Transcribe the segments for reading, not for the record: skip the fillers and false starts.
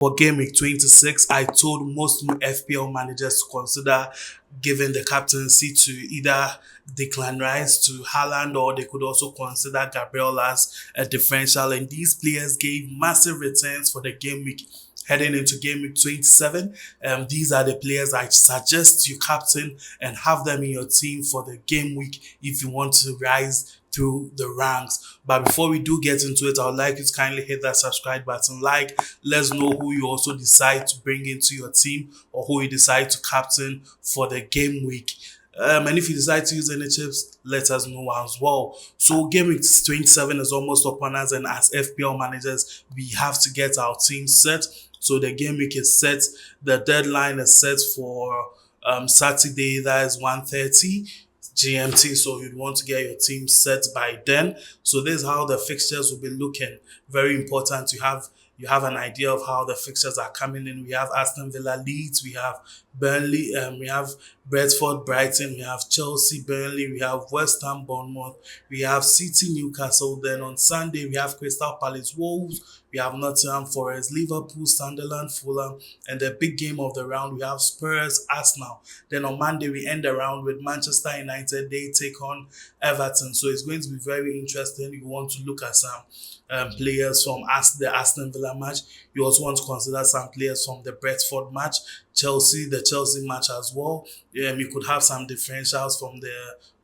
For Game Week 26, I told most new FPL managers to consider giving the captaincy to either Declan Rice to Haaland, or they could also consider Gabriel as a differential. And these players gave massive returns for the game week heading into Game Week 27. These are the players I suggest you captain and have them in your team for the game week if you want to rise through the ranks. But before we do get into it, I would like you to kindly hit that subscribe button. Let's know who you also decide to bring into your team or who you decide to captain for the game week. And if you decide to use any chips, let us know as well. So Game Week 27 is almost upon us, and as FPL managers, we have to get our team set. So the game week is set. The deadline is set for Saturday, that is 1:30 GMT, so you'd want to get your team set by then. So this is how the fixtures will be looking. Very important. You have an idea of how the fixtures are coming in. We have Aston Villa, Leeds, we have Burnley, we have Brentford, Brighton, we have Chelsea, Burnley, we have West Ham, Bournemouth, we have City, Newcastle. Then on Sunday we have Crystal Palace, Wolves, we have Nottingham Forest, Liverpool, Sunderland, Fulham, and the big game of the round we have Spurs, Arsenal. Then on Monday we end the round with Manchester United. They take on Everton. So it's going to be very interesting. You want to look at some players from the Aston Villa match. You also want to consider some players from the Brentford match, the Chelsea match as well. You could have some differentials from the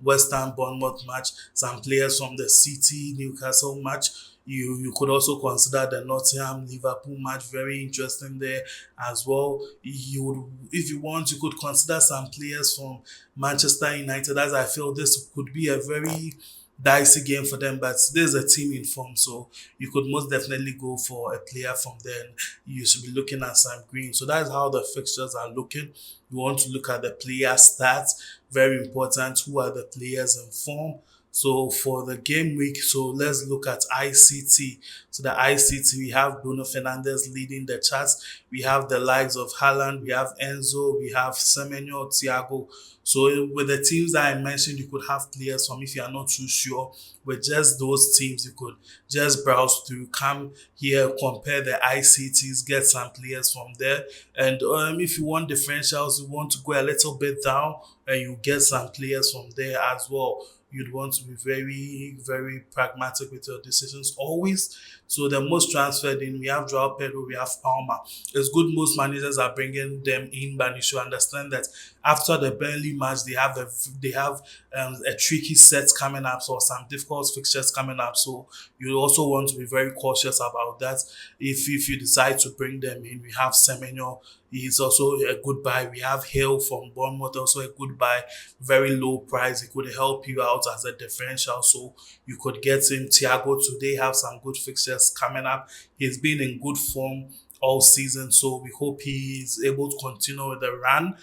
West Ham Bournemouth match, some players from the City Newcastle match. You could also consider the Nottingham Liverpool match, very interesting there as well. If you want, you could consider some players from Manchester United, as I feel this could be a very dicey game for them, but there's a team in form, so you could most definitely go for a player from there. You should be looking at Sam Green. So that's how the fixtures are looking. You want to look at the player stats, very important. Who are the players in form? So for the game week, so let's look at ICT. So the ICT, we have Bruno Fernandes leading the charts. We have the likes of Haaland, we have Enzo, we have Semenyo, Thiago. So with the teams that I mentioned, you could have players from, if you are not too sure, with just those teams, you could just browse through, come here, compare the ICTs, get some players from there. And if you want differentials, you want to go a little bit down, and you get some players from there as well. You'd want to be very, very pragmatic with your decisions always. So the most transferred in, we have Joao Pedro, we have Palmer. It's good most managers are bringing them in, but you should understand that after the Burnley match, they have a tricky set coming up, so some difficult fixtures coming up. So you also want to be very cautious about that. If you decide to bring them in, we have Semenyo. He's also a good buy. We have Hill from Bournemouth, also a good buy, very low price. He could help you out as a differential, so you could get him. Thiago today have some good fixtures coming up. He's been in good form all season, so we hope he is able to continue with the run.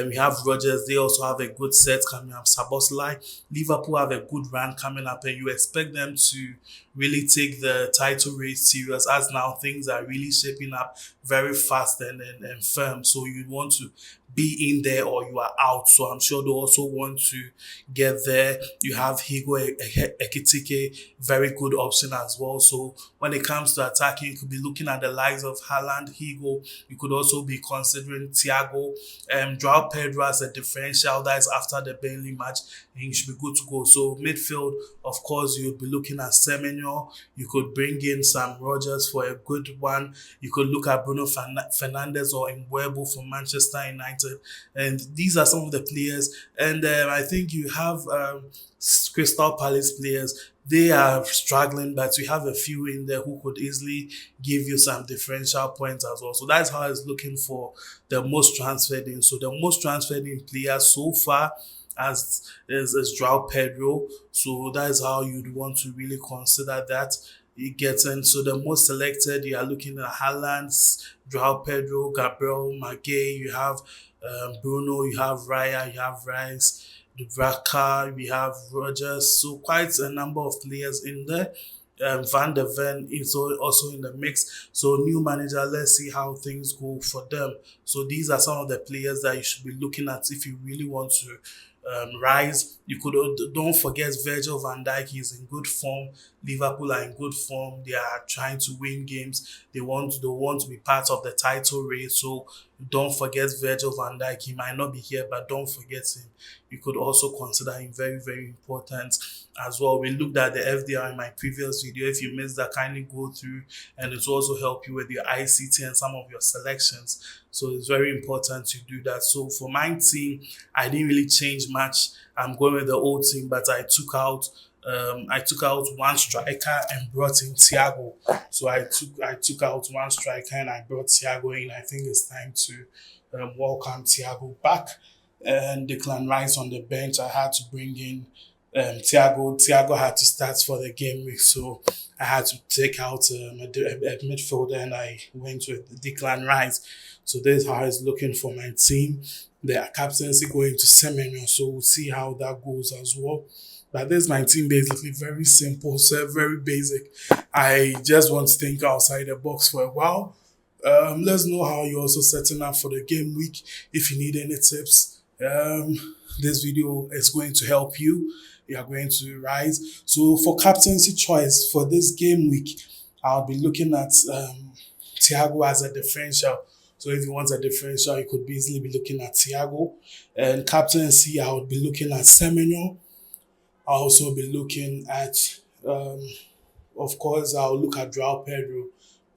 We have Rogers. They also have a good set coming up. Saboslai, Liverpool have a good run coming up, and you expect them to really take the title race serious, as now things are really shaping up very fast and firm. So you want to be in there or you are out. So I'm sure they also want to get there. You have Higo Ekitike, very good option as well. So when it comes to attacking, you could be looking at the likes of Haaland, Higo. You could also be considering Thiago, Joao Pedro as a differential. That is after the Burnley match, and you should be good to go. So midfield, of course, you'll be looking at Semenyo. You could bring in Sam Rogers for a good one. You could look at Bruno Fernandes or Mbeumo from Manchester United. And these are some of the players. And I think you have Crystal Palace players. They are struggling, but we have a few in there who could easily give you some differential points as well. So that's how I was looking for the most transferred in. So the most transferred in players so far as is Joao Pedro. So that is how you'd want to really consider that. You get in. So the most selected, you are looking at Haaland, Joao Pedro, Gabriel, Magay. You have Bruno, you have Raya, you have Rice, Dubravka, we have Rogers. So quite a number of players in there. Van der Ven is also in the mix. So new manager, let's see how things go for them. So these are some of the players that you should be looking at if you really want to Rise. You could don't forget Virgil van Dijk is in good form. Liverpool are in good form. They are trying to win games. They want to be part of the title race. So don't forget Virgil van Dijk. He might not be here, but don't forget him. You could also consider him very, very important as well. We looked at the FDR in my previous video. If you missed that, kindly go through, and it will also help you with your ICT and some of your selections. So it's very important to do that. So for my team, I didn't really change much. I'm going with the old team, but I took out one striker and brought in Thiago. So I took out one striker and I brought Thiago in. I think it's time to welcome Thiago back. And Declan Rice on the bench. I had to bring in Thiago. Thiago had to start for the game week, so I had to take out a midfielder and I went with Declan Rice. So this is how it's looking for my team. The captaincy going to Semenyo, so we'll see how that goes as well. But this is my team basically very simple, so very basic. I just want to think outside the box for a while. Let's know how you're also setting up for the game week. If you need any tips, this video is going to help you. You are going to rise. So for captaincy choice for this game week, I'll be looking at Thiago as a differential. So if you want a differential, you could easily be looking at Thiago. And captaincy, I would be looking at Semenyo. I'll also be looking at, of course, I'll look at Joao Pedro,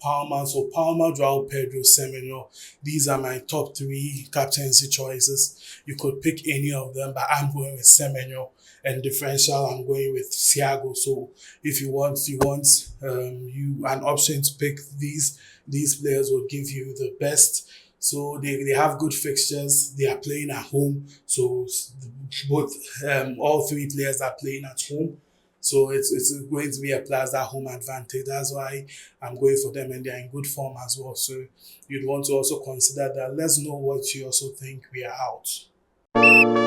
Palmer. So Palmer, Joao Pedro, Semenyo. These are my top three captaincy choices. You could pick any of them, but I'm going with Semenyo. And differential, I'm going with Thiago. So if you an option to pick these players will give you the best. So they have good fixtures. They are playing at home. So both all three players are playing at home. So it's going to be a plus that home advantage. That's why I'm going for them, and they're in good form as well. So you'd want to also consider that. Let's know what you also think we are out.